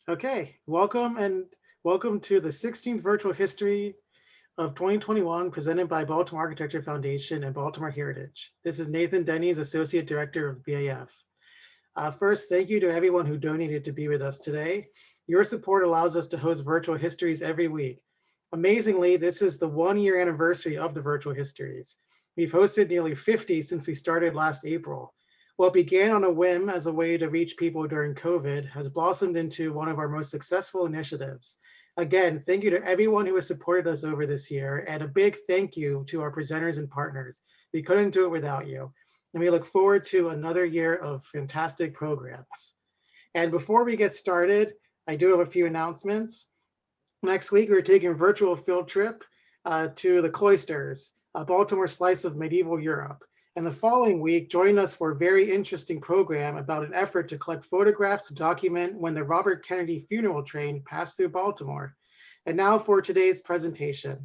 Okay, welcome to the 16th Virtual History of 2021 presented by Baltimore Architecture Foundation and Baltimore Heritage. This is Nathan Denny's Associate Director of BAF. First, thank you to everyone who donated to be with us today. Your support allows us to host virtual histories every week. Amazingly, this is the 1-year anniversary of the virtual histories. We've hosted nearly 50 since we started last April. What began on a whim as a way to reach people during COVID has blossomed into one of our most successful initiatives. Again, thank you to everyone who has supported us over this year, and a big thank you to our presenters and partners. We couldn't do it without you. And we look forward to another year of fantastic programs. And before we get started, I do have a few announcements. Next week, we're taking a virtual field trip to the Cloisters, a Baltimore slice of medieval Europe. And the following week, join us for a very interesting program about an effort to collect photographs to document when the Robert Kennedy funeral train passed through Baltimore. And now for today's presentation.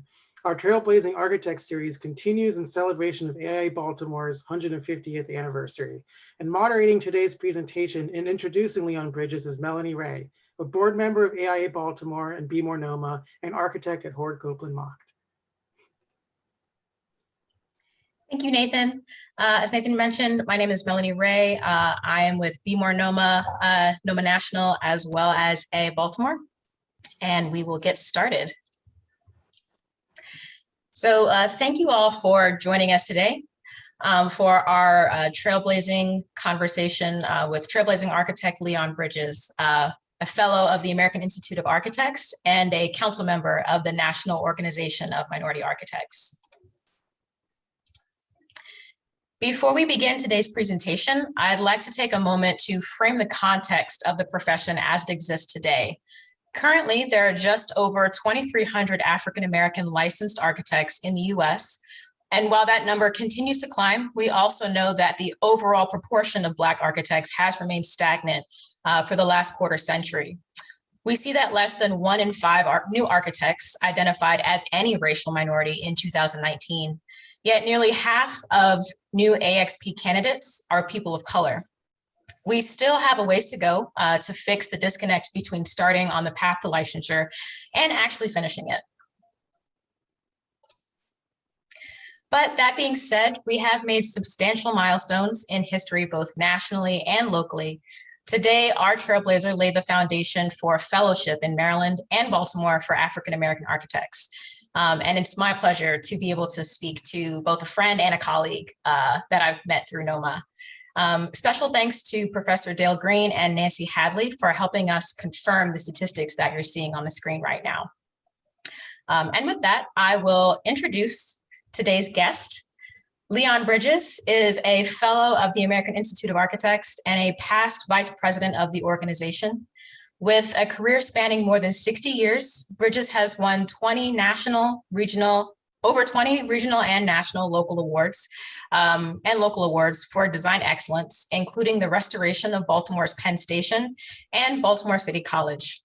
Our Trailblazing Architect series continues in celebration of AIA Baltimore's 150th anniversary. And moderating today's presentation and introducing Leon Bridges is Melanie Ray, a board member of AIA Baltimore and Be More NOMA, and architect at Horde Copeland Mocht. Thank you, Nathan. As Nathan mentioned, my name is Melanie Ray. I am with Be More NOMA, NOMA National, as well as AIA Baltimore, and we will get started. So thank you all for joining us today for our Trailblazing conversation with Trailblazing architect Leon Bridges, a fellow of the American Institute of Architects and a council member of the National Organization of Minority Architects. Before we begin today's presentation, I'd like to take a moment to frame the context of the profession as it exists today. Currently, there are just over 2,300 African-American licensed architects in the US. And while that number continues to climb, we also know that the overall proportion of Black architects has remained stagnant for the last quarter century. We see that less than 1 in 5 new architects identified as any racial minority in 2019. Yet nearly half of new AXP candidates are people of color. We still have a ways to go to fix the disconnect between starting on the path to licensure and actually finishing it. But that being said, we have made substantial milestones in history, both nationally and locally. Today, our Trailblazer laid the foundation for a fellowship in Maryland and Baltimore for African-American architects. And it's my pleasure to be able to speak to both a friend and a colleague that I've met through NOMA. Special thanks to Professor Dale Green and Nancy Hadley for helping us confirm the statistics that you're seeing on the screen right now. And with that, I will introduce today's guest. Leon Bridges is a fellow of the American Institute of Architects and a past vice president of the organization. With a career spanning more than 60 years, Bridges has won 20 national, regional, over 20 regional and national local awards for design excellence, including the restoration of Baltimore's Penn Station and Baltimore City College.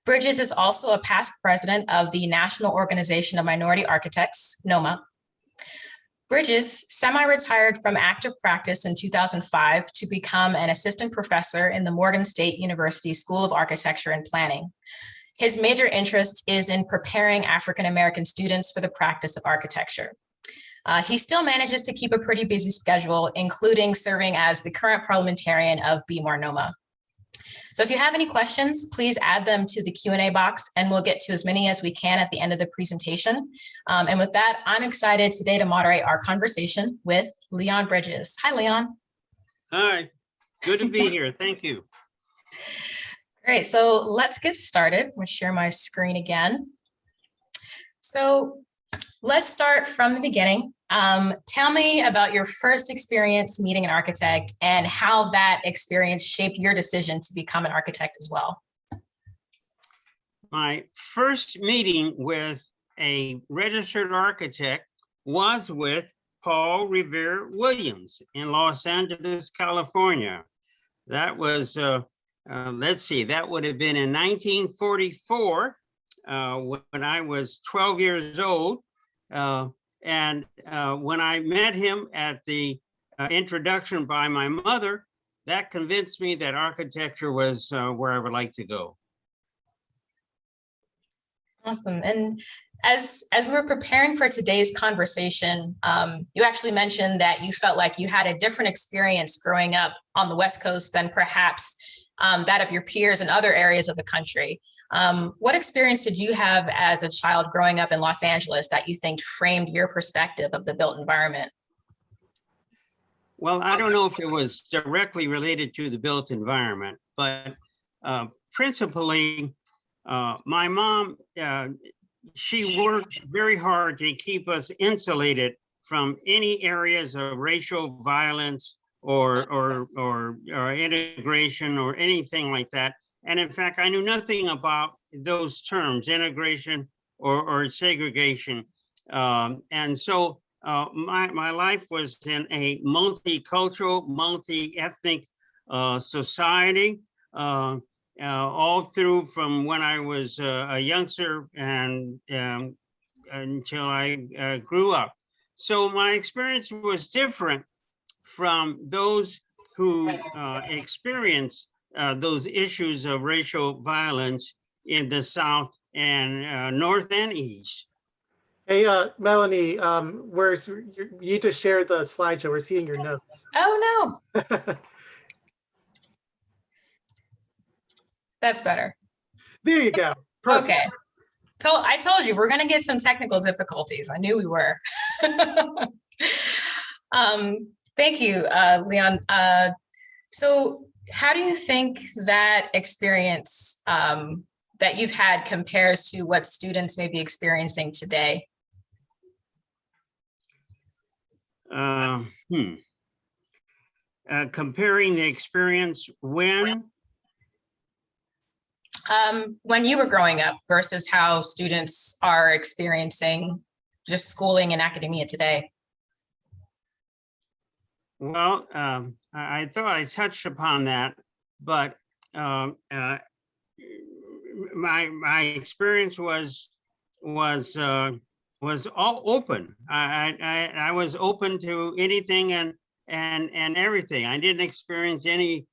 Bridges is also a past president of the National Organization of Minority Architects, NOMA. Bridges semi-retired from active practice in 2005 to become an assistant professor in the Morgan State University School of Architecture and Planning. His major interest is in preparing African-American students for the practice of architecture. He still manages to keep a pretty busy schedule, including serving as the current parliamentarian of Be More NOMA. So if you have any questions, please add them to the Q&A box and we'll get to as many as we can at the end of the presentation. And with that, I'm excited today to moderate our conversation with Leon Bridges. Hi, Leon. Hi, good to be here. Thank you. Great, so let's get started. I'm gonna share my screen again. So let's start from the beginning. Tell me about your first experience meeting an architect and how that experience shaped your decision to become an architect as well. My first meeting with a registered architect was with Paul Revere Williams in Los Angeles, California. That was, let's see, that would have been in 1944 when I was 12 years old. And when I met him at the introduction by my mother, that convinced me that architecture was where I would like to go. Awesome. And as we were preparing for today's conversation, you actually mentioned that you felt like you had a different experience growing up on the West Coast than perhaps that of your peers in other areas of the country. What experience did you have as a child growing up in Los Angeles that you think framed your perspective of the built environment? Well, I don't know if it was directly related to the built environment, but principally, my mom, she worked very hard to keep us insulated from any areas of racial violence or integration or anything like that. And in fact, I knew nothing about those terms, integration or segregation. And so my life was in a multicultural, multi-ethnic society. All through from when I was a youngster and until I grew up. So my experience was different from those who experience those issues of racial violence in the South and North and East. Hey, Melanie, you need to share the slideshow. We're seeing your notes. Oh, no. That's better. There you go. Perfect. Okay. So I told you we're going to get some technical difficulties. I knew we were. Thank you, Leon. So how do you think that experience that you've had compares to what students may be experiencing today? Comparing the experience when you were growing up versus how students are experiencing just schooling and academia today? Well, I thought I touched upon that, but my experience was all open. I was open to anything and everything. I didn't experience any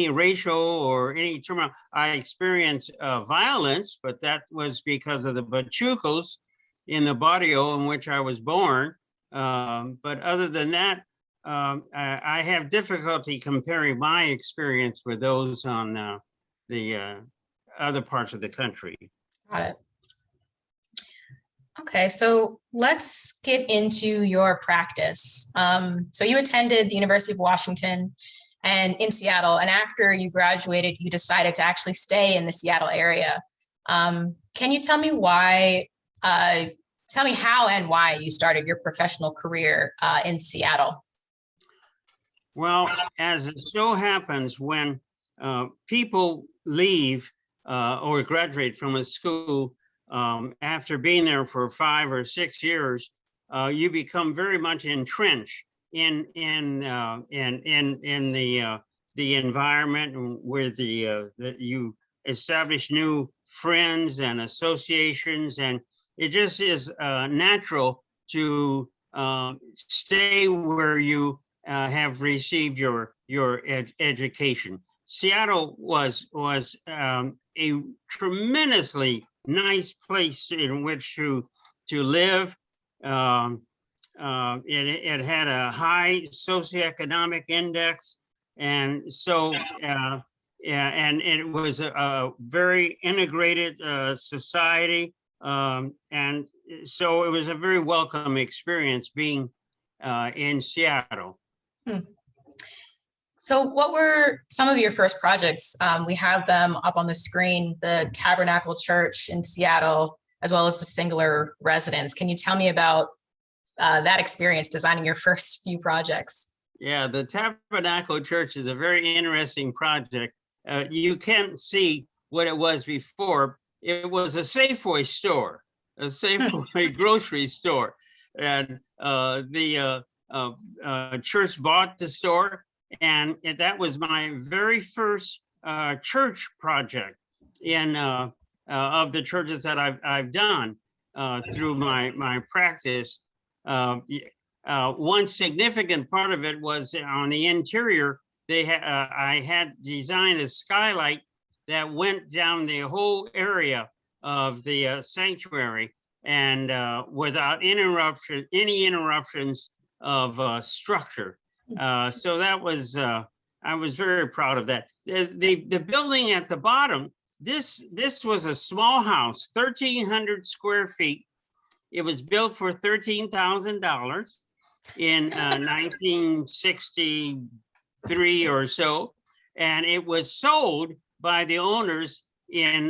racial or any turmoil. I experienced violence, but that was because of the Pachucos in the barrio in which I was born. But other than that, I have difficulty comparing my experience with those on the other parts of the country. Got it. Okay, so let's get into your practice. So you attended the University of Washington and in Seattle, and after you graduated, you decided to actually stay in the Seattle area. Can you tell me why? Tell me how and why you started your professional career in Seattle. Well, as it so happens, when people leave or graduate from a school after being there for 5 or 6 years, you become very much entrenched in the environment where you establish new friends and associations, and it just is natural to stay where you have received your education. Seattle was a tremendously nice place in which to live. It had a high socioeconomic index, and so and it was a very integrated society, and so it was a very welcome experience being in Seattle. So what were some of your first projects? We have them up on the screen, the Tabernacle Church in Seattle, as well as the Singular Residence. Can you tell me about that experience designing your first few projects? Yeah, the Tabernacle Church is a very interesting project. You can't see what it was before. It was a Safeway store, a Safeway grocery store. And the church bought the store. And that was my very first church project of the churches that I've done through my practice. One significant part of it was on the interior. I had designed a skylight that went down the whole area of the sanctuary, and without any interruptions of structure. So that was, I was very proud of that. The building at the bottom, this was a small house, 1,300 square feet. It was built for $13,000 in 1963 or so, and it was sold by the owners in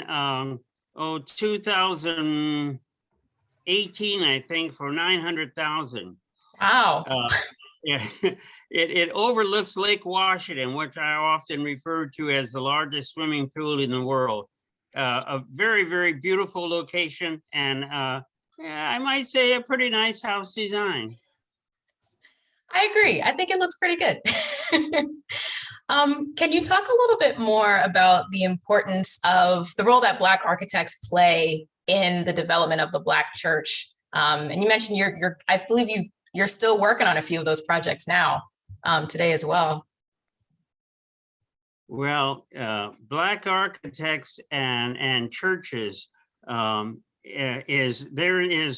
2018, I think, for $900,000. Wow. Yeah, it overlooks Lake Washington, which I often refer to as the largest swimming pool in the world. A very, very beautiful location, and yeah, I might say a pretty nice house design. I agree. I think it looks pretty good. Can you talk a little bit more about the importance of the role that Black architects play in the development of the Black church? And you mentioned I believe you're still working on a few of those projects now, today as well. Well, Black architects and churches, there is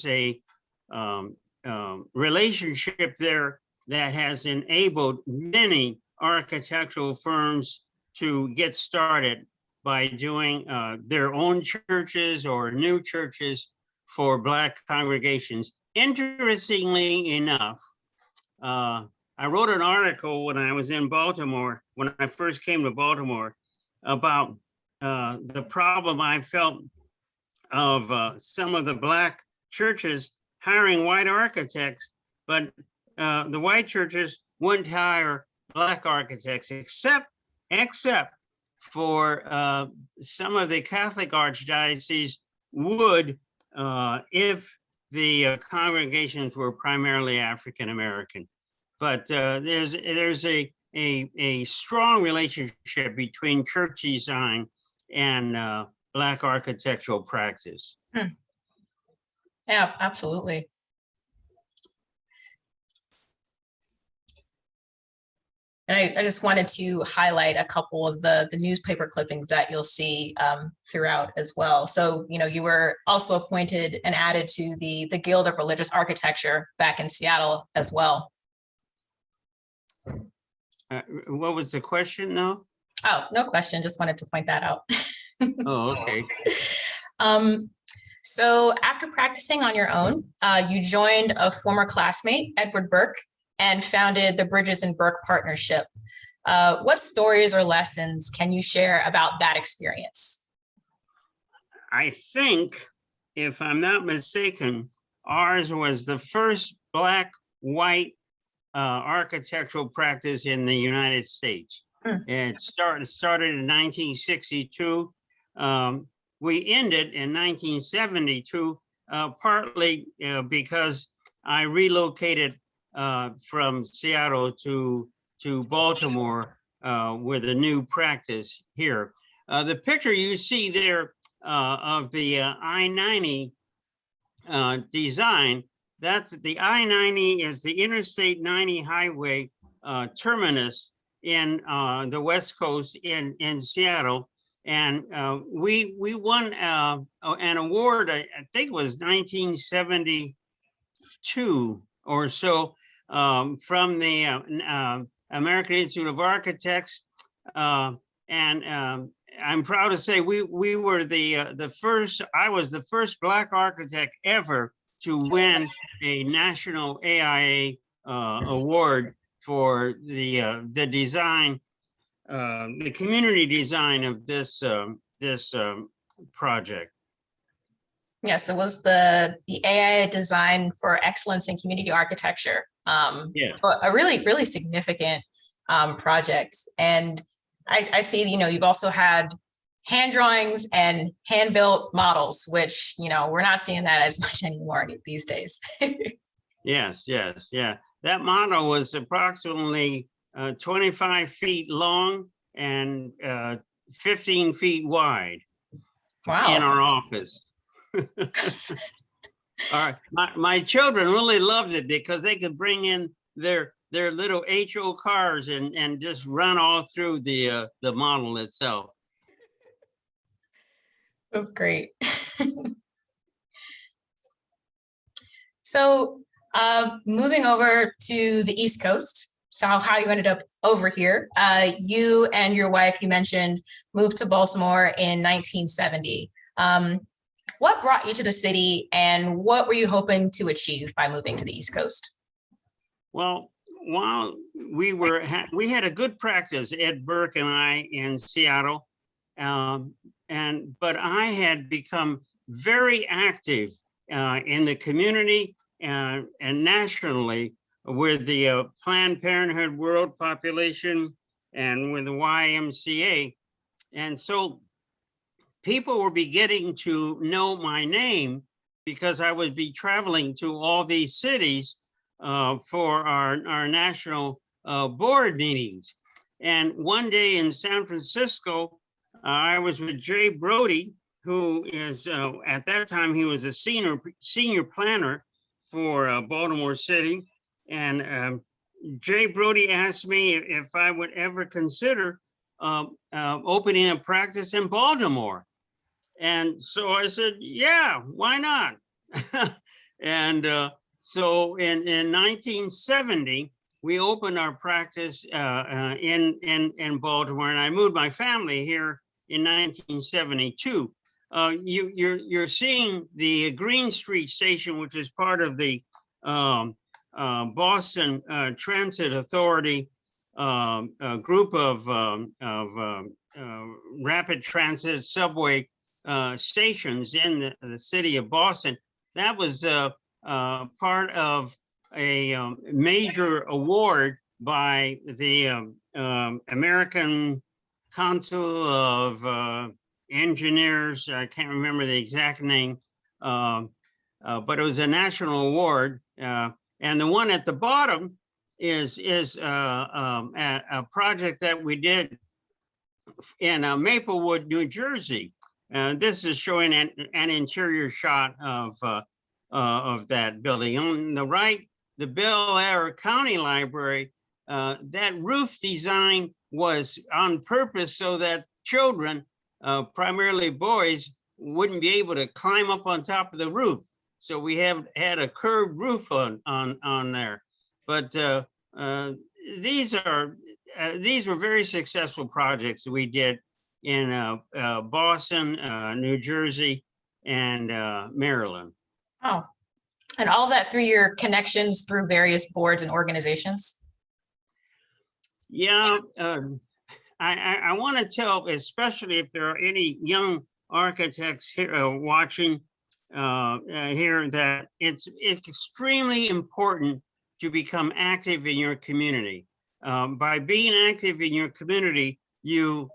a relationship there that has enabled many architectural firms to get started by doing their own churches or new churches for Black congregations. Interestingly enough, I wrote an article when I was in Baltimore, when I first came to Baltimore, about the problem I felt of some of the Black churches hiring white architects, but the white churches wouldn't hire Black architects, except for some of the Catholic archdioceses would, if the congregations were primarily African American. But there's a strong relationship between church design and Black architectural practice. Yeah, absolutely. And I just wanted to highlight a couple of the newspaper clippings that you'll see throughout as well. So, you were also appointed and added to the Guild of Religious Architecture back in Seattle as well. What was the question though? Oh, no question. Just wanted to point that out. Oh, okay. So after practicing on your own, you joined a former classmate, Edward Burke, and founded the Bridges and Burke Partnership. What stories or lessons can you share about that experience? I think, if I'm not mistaken, ours was the first Black-white architectural practice in the United States. It started in 1962. We ended in 1972, partly because I relocated from Seattle to Baltimore with a new practice here. The picture you see there of the I-90 design, that's the I-90 is the Interstate 90 highway terminus in the West Coast in Seattle. And we won an award, I think it was 1972 or so, from the American Institute of Architects. And I'm proud to say we were the first, I was the first Black architect ever to win a national AIA award for the design, the community design of this project. Yes, it was the AIA Design for Excellence in Community Architecture. Yeah. So a really, really significant project. And I see, you've also had hand drawings and hand-built models, which, we're not seeing that as much anymore these days. Yes, yeah. That model was approximately 25 feet long and 15 feet wide. Wow. In our office. All right, my children really loved it because they could bring in their little HO cars and just run all through the model itself. That's great. So moving over to the East Coast, so how you ended up over here. You and your wife, you mentioned, moved to Baltimore in 1970. What brought you to the city, and what were you hoping to achieve by moving to the East Coast? Well, while we had a good practice, Ed Burke and I, in Seattle, but I had become very active in the community and nationally with the Planned Parenthood World Population and with the YMCA. And so people were beginning to know my name because I would be traveling to all these cities for our national board meetings. And one day in San Francisco, I was with Jay Brody, who is, at that time, he was a senior planner for Baltimore City. And Jay Brody asked me if I would ever consider opening a practice in Baltimore. And so I said, yeah, why not? And so in 1970, we opened our practice in Baltimore, and I moved my family here in 1972. You're seeing the Green Street Station, which is part of the Boston Transit Authority group of rapid transit subway stations in the city of Boston. That was part of a major award by the American Council of Engineers. I can't remember the exact name, but it was a national award. And the one at the bottom is a project that we did in Maplewood, New Jersey. This is showing an interior shot of that building. On the right, the Bel Air County Library. That roof design was on purpose so that children, primarily boys, wouldn't be able to climb up on top of the roof. So we have had a curved roof on there. But these were very successful projects we did in Boston, New Jersey, and Maryland. Oh, and all of that through your connections through various boards and organizations? Yeah, I want to tell, especially if there are any young architects here watching here, that it's extremely important to become active in your community. By being active in your community, you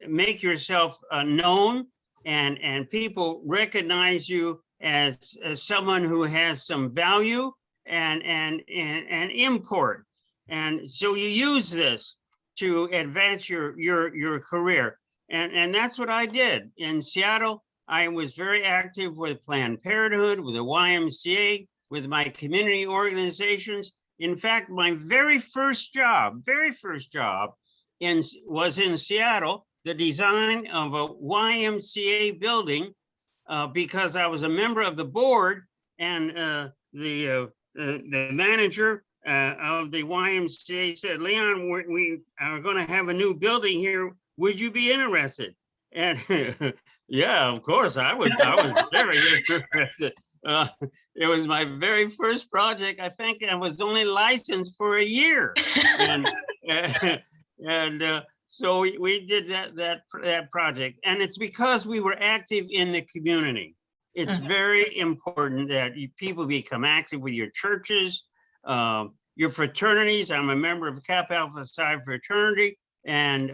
make yourself known, and people recognize you as someone who has some value and import. And so you use this to advance your career. And that's what I did. In Seattle, I was very active with Planned Parenthood, with the YMCA, with my community organizations. In fact, my very first job was in Seattle, the design of a YMCA building, because I was a member of the board, and the manager of the YMCA said, Leon, we are going to have a new building here. Would you be interested? And yeah, of course I was very interested. It was my very first project. I think I was only licensed for a year. And so we did that project. And it's because we were active in the community. It's very important that people become active with your churches, your fraternities. I'm a member of Kappa Alpha Psi fraternity, and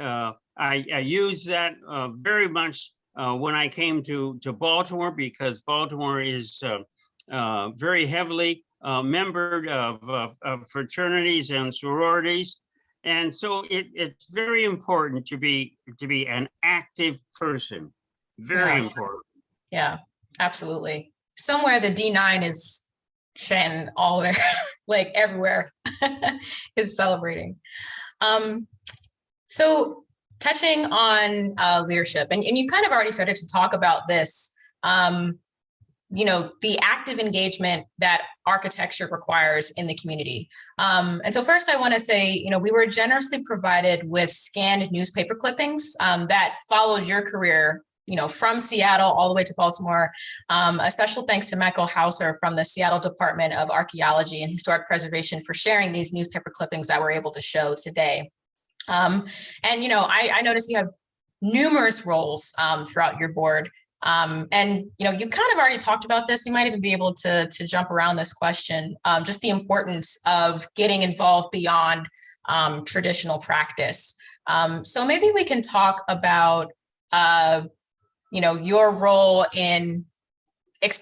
I used that very much when I came to Baltimore, because Baltimore is very heavily membered of fraternities and sororities. And so it's very important to be an active person. Very important. Yeah, absolutely. Somewhere the D9 is chanting all there, like everywhere is celebrating. So touching on leadership, and you kind of already started to talk about this the active engagement that architecture requires in the community. And so first I want to say, we were generously provided with scanned newspaper clippings that followed your career, from Seattle all the way to Baltimore. A special thanks to Michael Hauser from the Seattle Department of Archaeology and Historic Preservation for sharing these newspaper clippings that we're able to show today. I noticed you have numerous roles throughout your board. You kind of already talked about this. We might even be able to jump around this question, just the importance of getting involved beyond traditional practice. So maybe we can talk about, your role in let's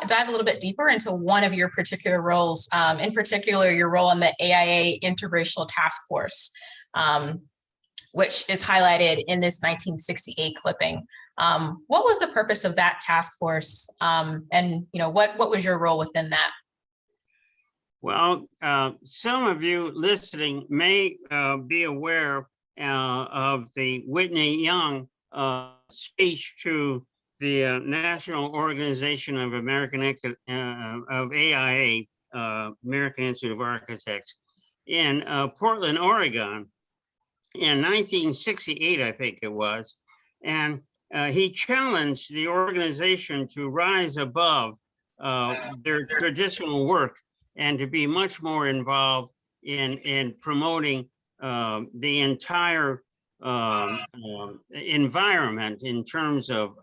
dive a little bit deeper into one of your particular roles, in particular, your role in the AIA Interracial Task Force, which is highlighted in this 1968 clipping. What was the purpose of that task force? What was your role within that? Well, some of you listening may be aware of the Whitney Young speech to the National Organization of of AIA, American Institute of Architects, in Portland, Oregon, in 1968, I think it was. And he challenged the organization to rise above their traditional work and to be much more involved in promoting the entire environment in terms of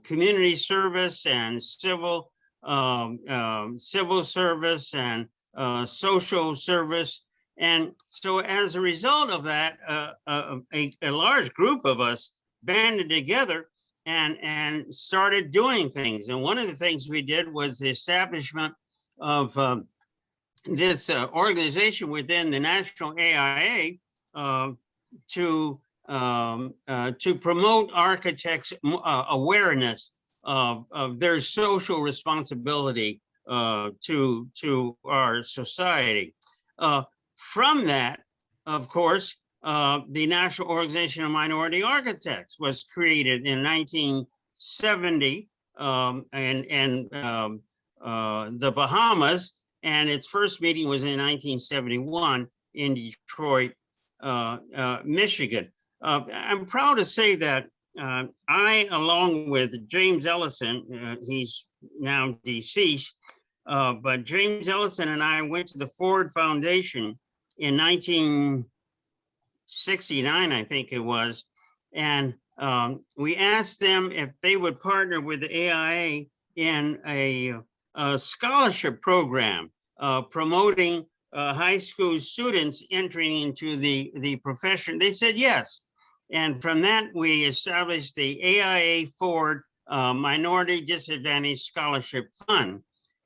community service and civil service and social service. And so as a result of that, a large group of us banded together and started doing things. And one of the things we did was the establishment of this organization within the National AIA to promote architects' awareness of their social responsibility to our society. From that, of course, the National Organization of Minority Architects was created in 1970 in the Bahamas, and its first meeting was in 1971 in Detroit, Michigan. I'm proud to say that I, along with James Ellison, he's now deceased, but James Ellison and I went to the Ford Foundation in 1969, I think it was, and we asked them if they would partner with the AIA in a scholarship program promoting high school students entering into the profession. They said yes. And from that, we established the AIA Ford Minority Disadvantaged Scholarship Fund.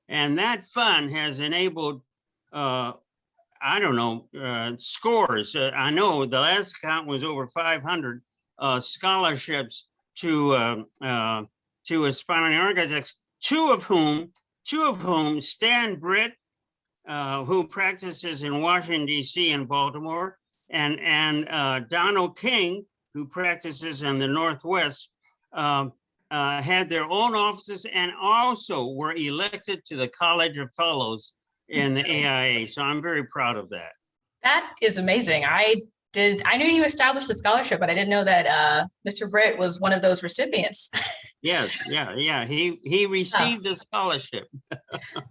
And that fund has enabled, scores. I know the last count was over 500 scholarships to aspiring architects, two of whom Stan Britt, who practices in Washington, D.C. and Baltimore, and Donald King, who practices in the Northwest, had their own offices and also were elected to the College of Fellows in the AIA. So I'm very proud of that. That is amazing. I knew you established the scholarship, but I didn't know that Mr. Britt was one of those recipients. Yes, yeah. He received a scholarship.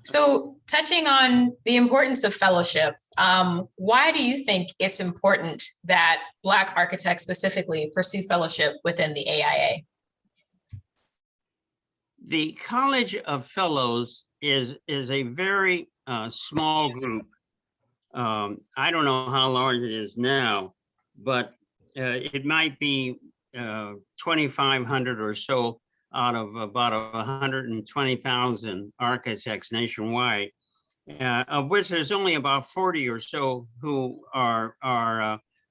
So touching on the importance of fellowship, why do you think it's important that Black architects specifically pursue fellowship within the AIA? The College of Fellows is a very small group. I don't know how large it is now, but it might be 2,500 or so out of about 120,000 architects nationwide, of which there's only about 40 or so who are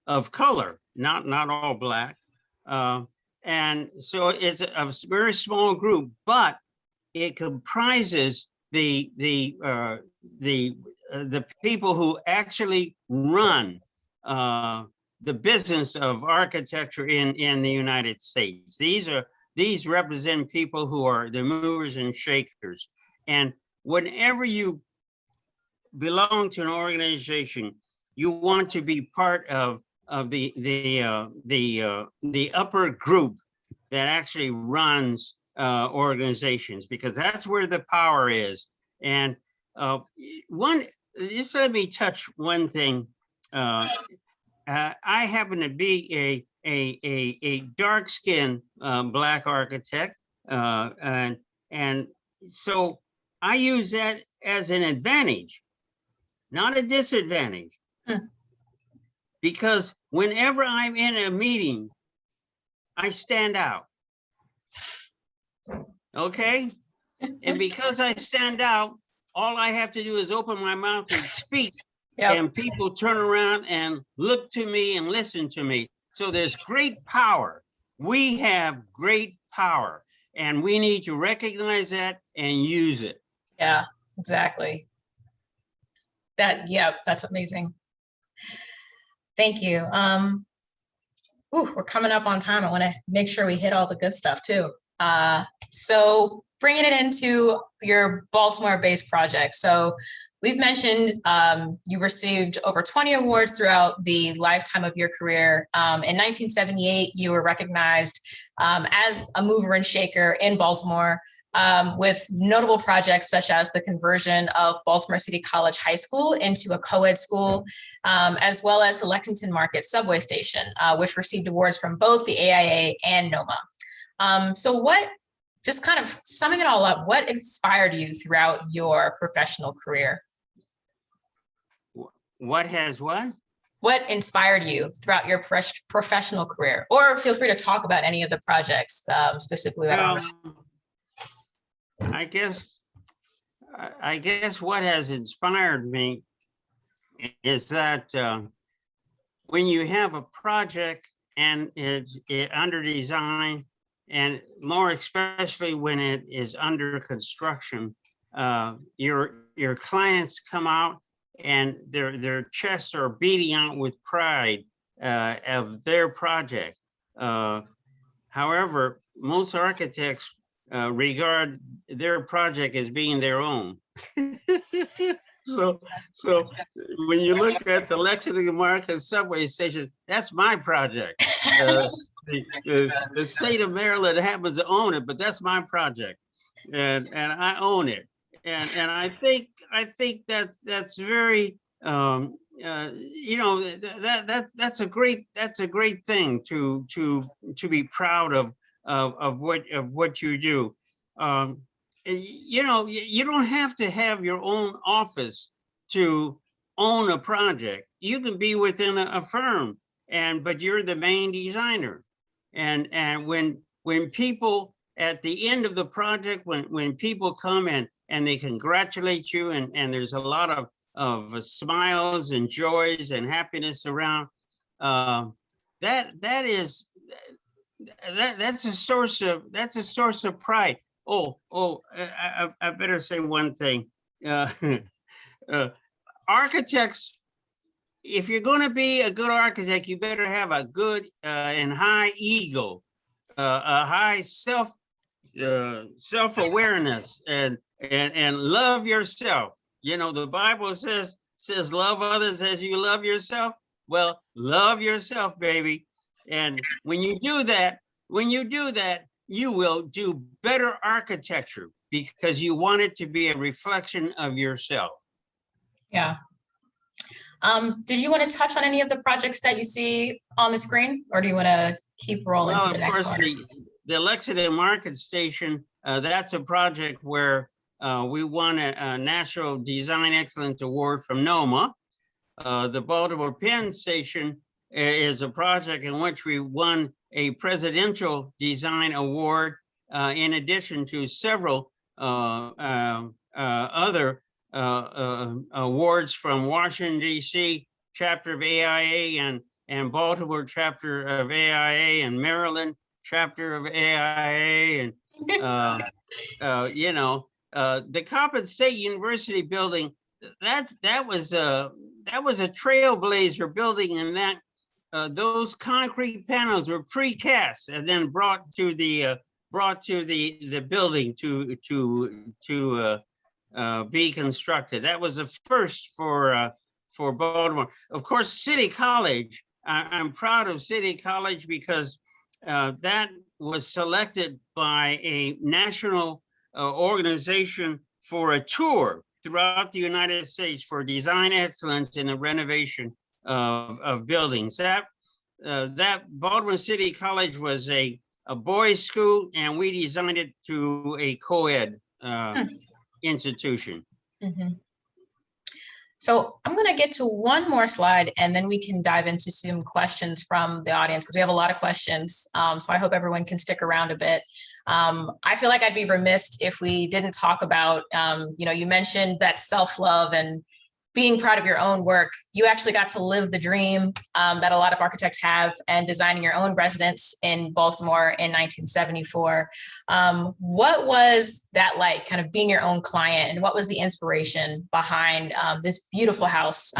of color, not all Black. And so it's a very small group, but it comprises the people who actually run the business of architecture in the United States. These are these represent people who are the movers and shakers. And whenever you belong to an organization, you want to be part of the upper group that actually runs organizations, because that's where the power is. And just let me touch one thing. I happen to be a dark-skinned Black architect, and so I use that as an advantage, not a disadvantage. Because whenever I'm in a meeting, I stand out. Okay? And because I stand out, all I have to do is open my mouth and speak. Yep. And people turn around and look to me and listen to me. So there's great power. We have great power, and we need to recognize that and use it. Yeah, exactly. That's amazing. Thank you. We're coming up on time. I want to make sure we hit all the good stuff too. So bringing it into your Baltimore-based project. So we've mentioned you received over 20 awards throughout the lifetime of your career. In 1978, you were recognized as a mover and shaker in Baltimore, with notable projects such as the conversion of Baltimore City College High School into a co-ed school, as well as the Lexington Market subway station, which received awards from both the AIA and NOMA. So just kind of summing it all up, what inspired you throughout your professional career? What has what? What inspired you throughout your professional career? Or feel free to talk about any of the projects specifically that are. I guess what has inspired me is that when you have a project and it's under design, and more especially when it is under construction, your clients come out and their chests are beating out with pride of their project. However, most architects regard their project as being their own. So when you look at the Lexington Market subway station, that's my project. The state of Maryland happens to own it, but that's my project, and I own it. And I think that's very that's a great thing to be proud of what you do. You don't have to have your own office to own a project. You can be within a firm, but you're the main designer. And when people at the end of the project, when people come and they congratulate you, and there's a lot of smiles and joys and happiness around, that's a source of pride. I better say one thing. Architects, if you're going to be a good architect, you better have a good and high ego, a high self-awareness, and love yourself. You know, the Bible says love others as you love yourself. Well, love yourself, baby. And when you do that, you will do better architecture because you want it to be a reflection of yourself. Yeah. Did you want to touch on any of the projects that you see on the screen, or do you want to keep rolling to the next one? The Lexington Market Station, that's a project where we won a National Design Excellence Award from NOMA. The Baltimore Penn Station is a project in which we won a Presidential Design Award, in addition to several other awards from Washington, D.C., chapter of AIA, and Baltimore chapter of AIA, and Maryland chapter of AIA, and the Coppin State University building. That was a trailblazer building, in that those concrete panels were precast and then brought to the brought to the building to be constructed. That was a first for Baltimore. Of course, City College. I'm proud of City College because that was selected by a national organization for a tour throughout the United States for design excellence in the renovation of buildings. That Baltimore City College was a boys' school, and we designed it to a co-ed institution. Mm-hmm. So I'm going to get to one more slide, and then we can dive into some questions from the audience, because we have a lot of questions. So I hope everyone can stick around a bit. I feel like I'd be remiss if we didn't talk about, you mentioned that self-love and being proud of your own work. You actually got to live the dream that a lot of architects have, and designing your own residence in Baltimore in 1974. What was that like, kind of being your own client, and what was the inspiration behind this beautiful house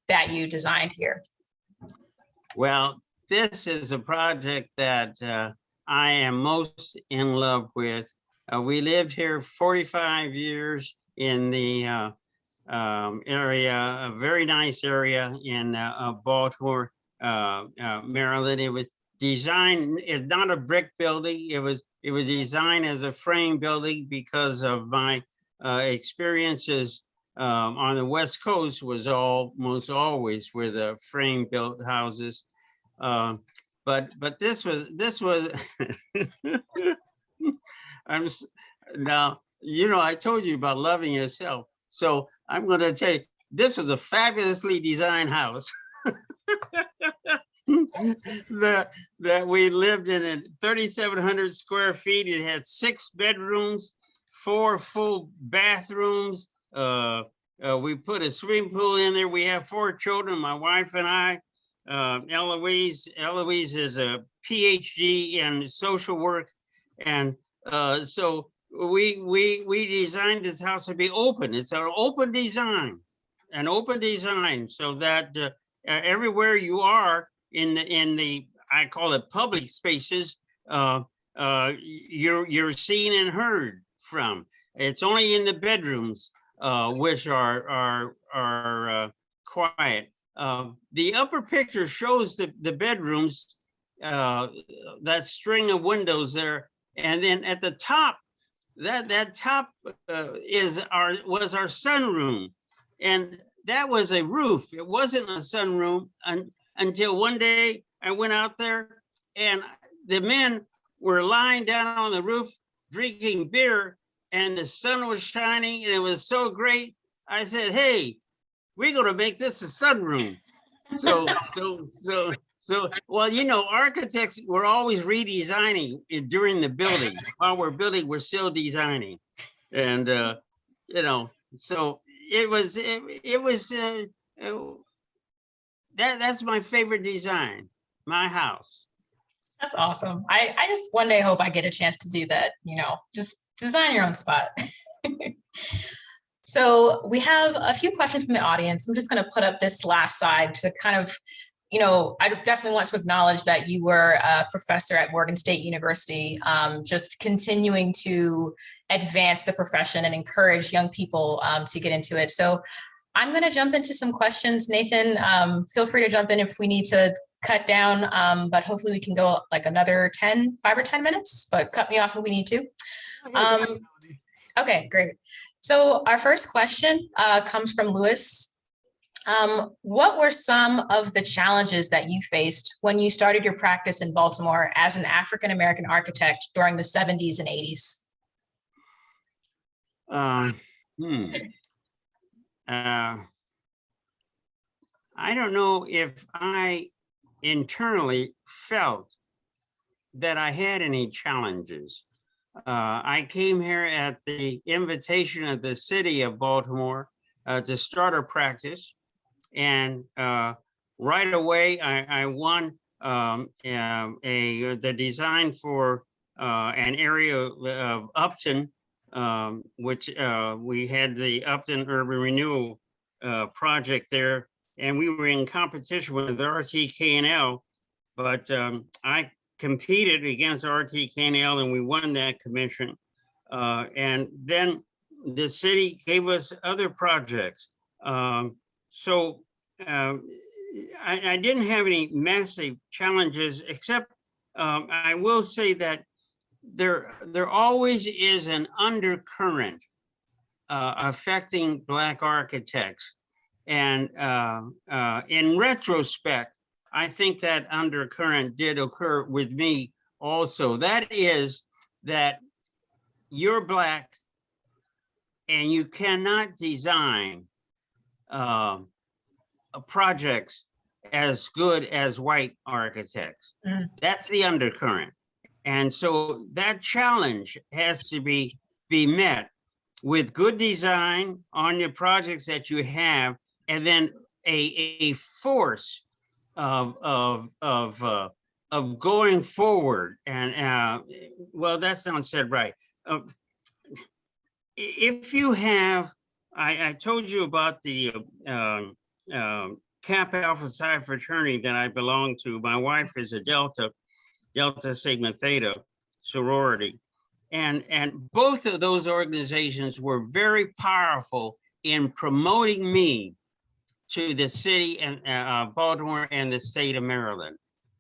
that you designed here? Well, this is a project that I am most in love with. We lived here 45 years in the area, a very nice area in Baltimore, Maryland. It was designed, it's not a brick building. It was designed as a frame building because of my experiences on the West Coast was almost always with frame built houses. But this was now, I told you about loving yourself. So I'm going to tell you, this was a fabulously designed house that we lived in at 3,700 square feet. It had 6 bedrooms, 4 full bathrooms. We put a swimming pool in there. We have 4 children, my wife and I. Eloise is a PhD in social work. And so we designed this house to be open. It's an open design, so that everywhere you are in the I call it public spaces, you're seen and heard from. It's only in the bedrooms which are quiet. The upper picture shows the bedrooms, that string of windows there, and then at the top, that top was our sunroom, and that was a roof. It wasn't a sunroom until one day I went out there, and the men were lying down on the roof drinking beer, and the sun was shining, and it was so great. I said, "Hey, we're going to make this a sunroom." So, well, architects, we're always redesigning it during the building. While we're building, we're still designing. And, so that's my favorite design, my house. That's awesome. I just one day hope I get a chance to do that, just design your own spot. So we have a few questions from the audience. I'm just going to put up this last slide to kind of, I definitely want to acknowledge that you were a professor at Morgan State University, just continuing to advance the profession and encourage young people to get into it. So I'm going to jump into some questions. Nathan, feel free to jump in if we need to cut down, but hopefully we can go like another 5 or 10 minutes, but cut me off if we need to. Okay, great. So our first question comes from Lewis. What were some of the challenges that you faced when you started your practice in Baltimore as an African-American architect during the 70s and 80s? I don't know if I internally felt that I had any challenges. I came here at the invitation of the city of Baltimore to start a practice, and right away I won the design for an area of Upton, which we had the Upton Urban Renewal project there, and we were in competition with RTK&L, but I competed against RTKNL and we won that commission. And then the city gave us other projects. So I didn't have any massive challenges, except I will say that there always is an undercurrent affecting Black architects. And in retrospect, I think that undercurrent did occur with me also. That is that you're Black and you cannot design projects as good as white architects. That's the undercurrent. And so that challenge has to be met with good design on your projects that you have, and then a force of going forward. And well, that sounds said right. If you have, I told you about the Kappa Alpha Psi fraternity that I belong to. My wife is a Delta Sigma Theta sorority. And both of those organizations were very powerful in promoting me to the city and Baltimore and the state of Maryland.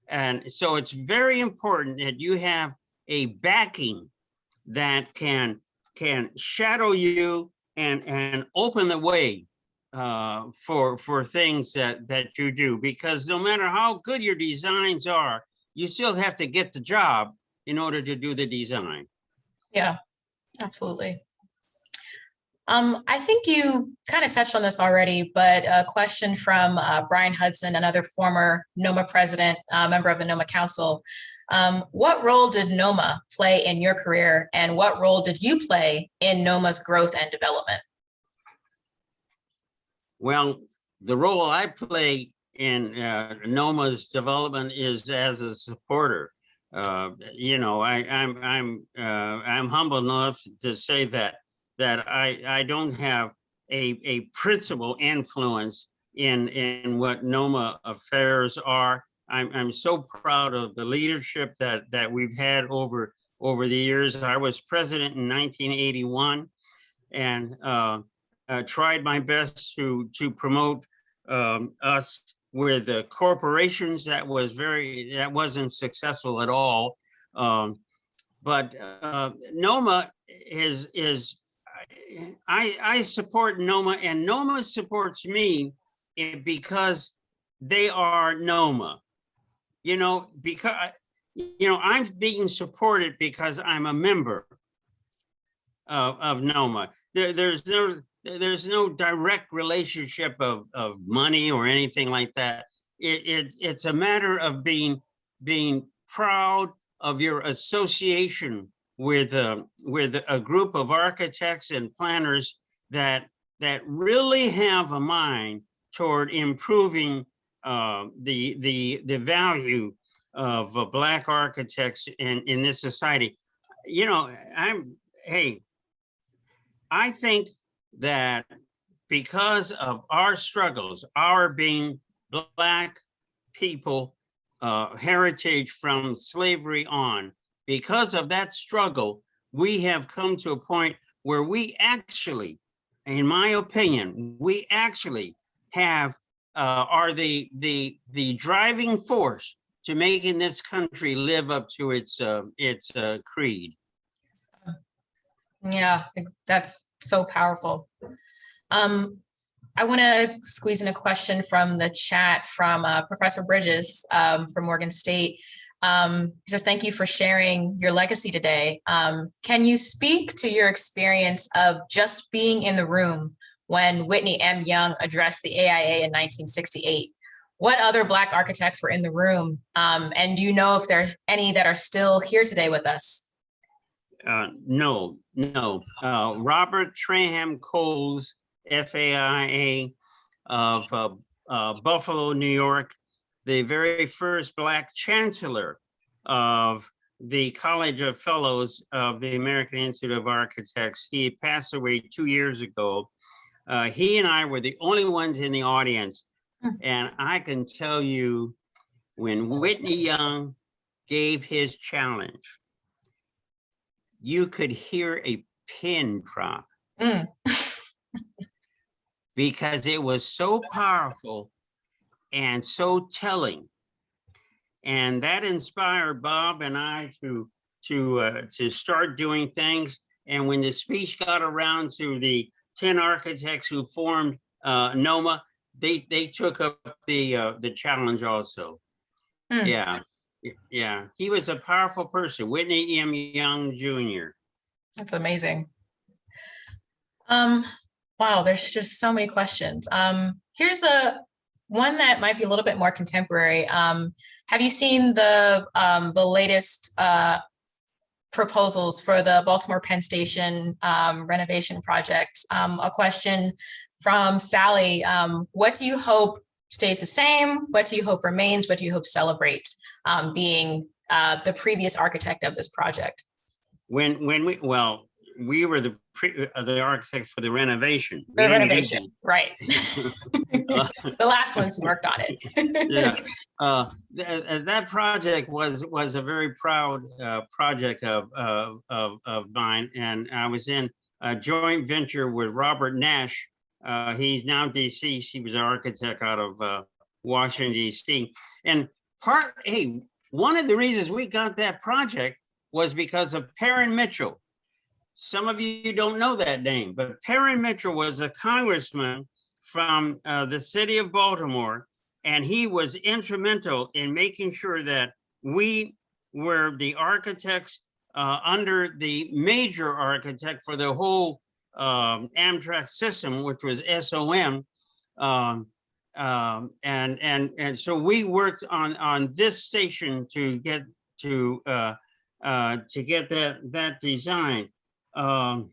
And so it's very important that you have a backing that can shadow you and open the way for things that you do, because no matter how good your designs are, you still have to get the job in order to do the design. Yeah, absolutely. I think you kind of touched on this already, but a question from Brian Hudson, another former NOMA president, member of the NOMA Council. What role did NOMA play in your career, and what role did you play in NOMA's growth and development? Well, the role I play in NOMA's development is as a supporter. You know, I'm humble enough to say that I don't have a principal influence in what NOMA affairs are. I'm so proud of the leadership that we've had over the years. I was president in 1981, and tried my best to promote us with corporations. That wasn't successful at all. But NOMA is I support NOMA, and NOMA supports me because they are NOMA. You know, because I'm being supported because I'm a member of NOMA. There's no direct relationship of money or anything like that. It's a matter of being proud of your association with a group of architects and planners that really have a mind toward improving the value of Black architects in this society. You know, I think that because of our struggles, our being Black people, heritage from slavery on, because of that struggle, we have come to a point where we actually, in my opinion, we actually are the driving force to making this country live up to its creed. Yeah, that's so powerful. I want to squeeze in a question from the chat from Professor Bridges from Morgan State. He says, thank you for sharing your legacy today. Can you speak to your experience of just being in the room when Whitney M. Young addressed the AIA in 1968? What other Black architects were in the room? And do you know if there's any that are still here today with us? No. Robert Traham Coles, FAIA of Buffalo, New York, the very first Black chancellor of the College of Fellows of the American Institute of Architects. He passed away 2 years ago. He and I were the only ones in the audience. And I can tell you, when Whitney Young gave his challenge, you could hear a pin drop because it was so powerful and so telling. And that inspired Bob and I to start doing things. And when the speech got around to the 10 architects who formed NOMA, they took up the challenge also. Yeah, yeah. He was a powerful person, Whitney M. Young Jr. That's amazing. Wow, there's just so many questions. Here's one that might be a little bit more contemporary. Have you seen the latest proposals for the Baltimore Penn Station renovation project? A question from Sally. What do you hope stays the same? What do you hope remains? What do you hope celebrates, being the previous architect of this project? We were the architects for the renovation. The renovation, right. The last ones who worked on it. Yeah. That project was a very proud project of mine, and I was in a joint venture with Robert Nash. He's now deceased. He was an architect out of Washington, D.C. And one of the reasons we got that project was because of Perrin Mitchell. Some of you don't know that name, but Perrin Mitchell was a congressman from the city of Baltimore, and he was instrumental in making sure that we were the architects under the major architect for the whole Amtrak system, which was SOM. And so we worked on this station to get that design. I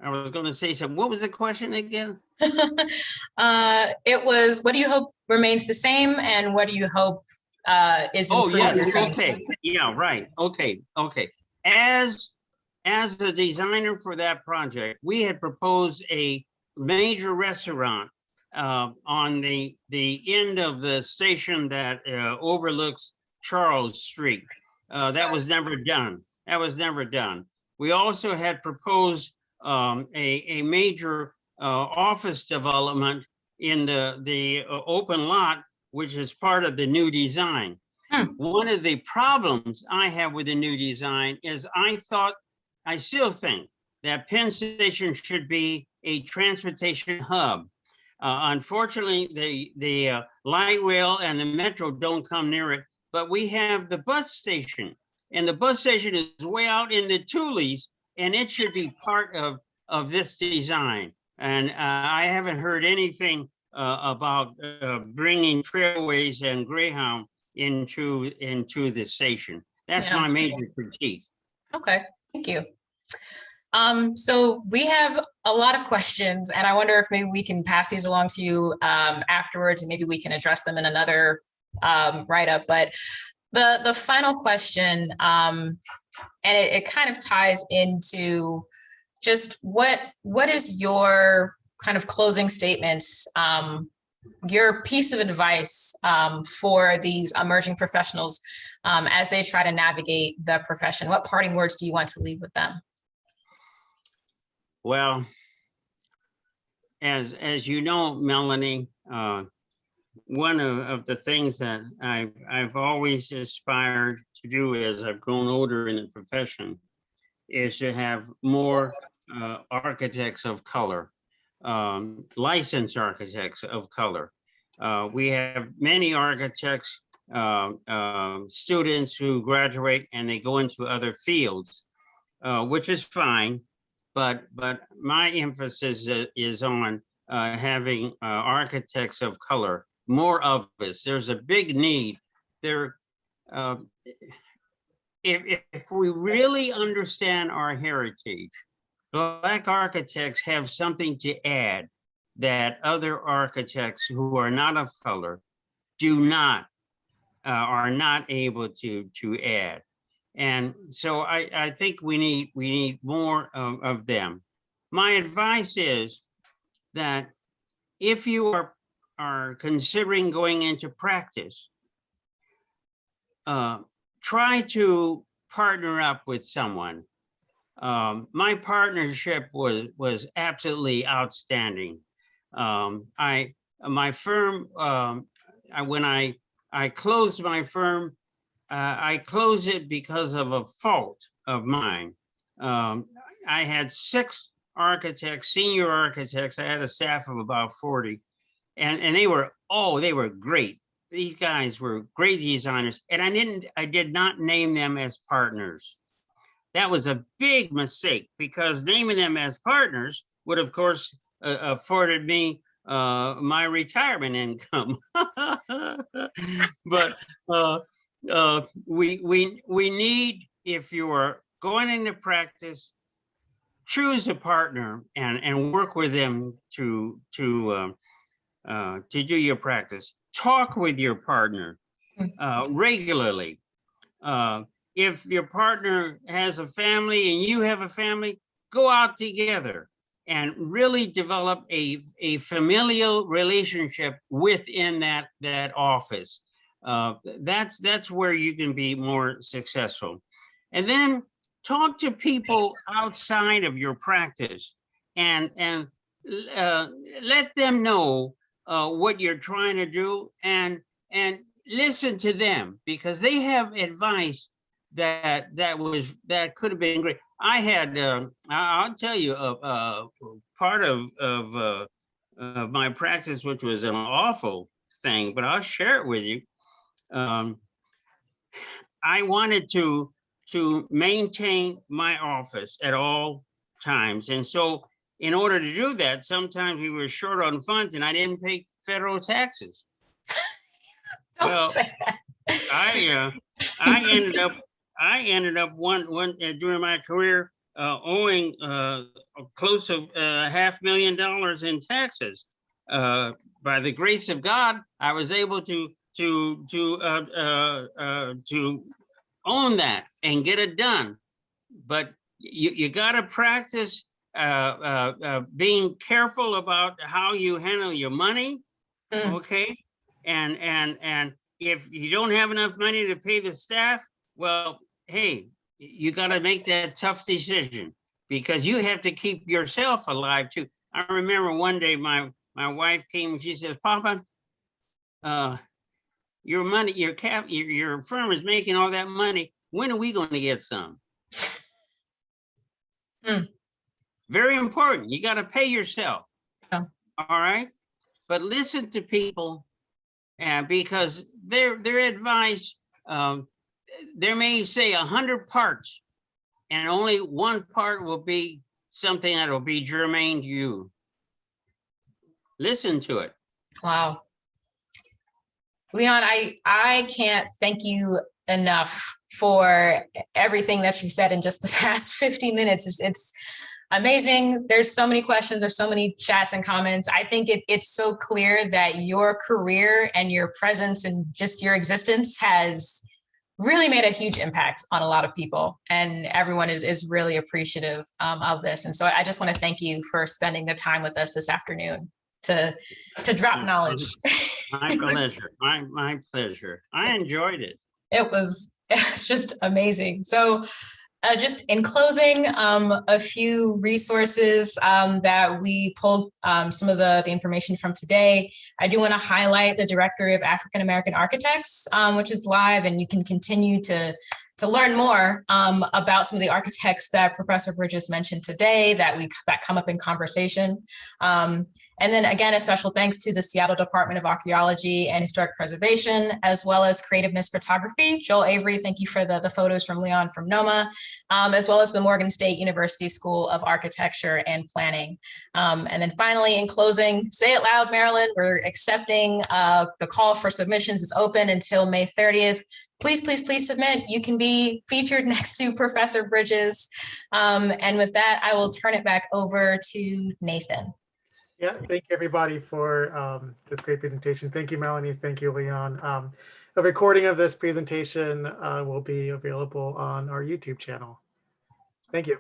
was going to say something. What was the question again? It was, what do you hope remains the same, and what do you hope is improved? Oh, yes. Okay. Yeah, right. Okay. As the designer for that project, we had proposed a major restaurant on the end of the station that overlooks Charles Street. That was never done. We also had proposed a major office development in the open lot, which is part of the new design. One of the problems I have with the new design is I still think that Penn Station should be a transportation hub. Unfortunately, the light rail and the metro don't come near it, but we have the bus station. And the bus station is way out in the Tules, and it should be part of this design. And I haven't heard anything about bringing Trailways and Greyhound into the station. That's my major critique. Okay, thank you. So we have a lot of questions, and I wonder if maybe we can pass these along to you afterwards, and maybe we can address them in another write-up. But the final question, and it kind of ties into just what is your kind of closing statements, your piece of advice for these emerging professionals as they try to navigate the profession? What parting words do you want to leave with them? Well, as you know, Melanie, one of the things that I've always aspired to do as I've grown older in the profession is to have more architects of color, licensed architects of color. We have many architects, students who graduate and they go into other fields, which is fine, but my emphasis is on having architects of color. More of us. There's a big need there. If we really understand our heritage, Black architects have something to add that other architects who are not of color are not able to add. And so I think we need more of them. My advice is that if you are considering going into practice, try to partner up with someone. My partnership was absolutely outstanding. My firm, when I closed my firm, I closed it because of a fault of mine. I had 6 architects, senior architects. I had a staff of about 40, and they were great. These guys were great designers, and I did not name them as partners. That was a big mistake, because naming them as partners would, of course, afforded me my retirement income. But we need, if you are going into practice, choose a partner and work with them to do your practice. Talk with your partner regularly. If your partner has a family and you have a family, go out together and really develop a familial relationship within that office. That's where you can be more successful. And then talk to people outside of your practice and let them know what you're trying to do, and listen to them, because they have advice that could have been great. I had, I'll tell you, part of my practice, which was an awful thing, but I'll share it with you. I wanted to maintain my office at all times. And so in order to do that, sometimes we were short on funds and I didn't pay federal taxes. Don't say that. I ended up one during my career owing close to $500,000 in taxes. By the grace of God, I was able to own that and get it done. But you got to practice being careful about how you handle your money. Okay, and if you don't have enough money to pay the staff, well, hey, you got to make that tough decision, because you have to keep yourself alive too. I remember one day my wife came and she says, "Papa, your money, your firm is making all that money. When are we going to get some?" Very important. You got to pay yourself. Yeah. All right. But listen to people, because their advice, they may say 100 parts, and only one part will be something that will be germane to you. Listen to it. Wow. Leon, I can't thank you enough for everything that you said in just the past 50 minutes. It's amazing. There's so many questions. There's so many chats and comments. I think it's so clear that your career and your presence and just your existence has really made a huge impact on a lot of people, and everyone is really appreciative of this. And so I just want to thank you for spending the time with us this afternoon to drop knowledge. My pleasure. My pleasure. I enjoyed it. It was just amazing. So just in closing, a few resources that we pulled some of the information from today. I do want to highlight the Directory of African American Architects, which is live, and you can continue to learn more about some of the architects that Professor Bridges mentioned today that come up in conversation. And then again, a special thanks to the Seattle Department of Archaeology and Historic Preservation, as well as Creativeness Photography. Joel Avery, thank you for the photos from Leon from NOMA, as well as the Morgan State University School of Architecture and Planning. And then finally, in closing, say it loud, Maryland, we're accepting the call for submissions is open until May 30th. Please, please, please submit. You can be featured next to Professor Bridges. And with that, I will turn it back over to Nathan. Yeah, thank you everybody for this great presentation. Thank you, Melanie. Thank you, Leon. A recording of this presentation will be available on our YouTube channel. Thank you.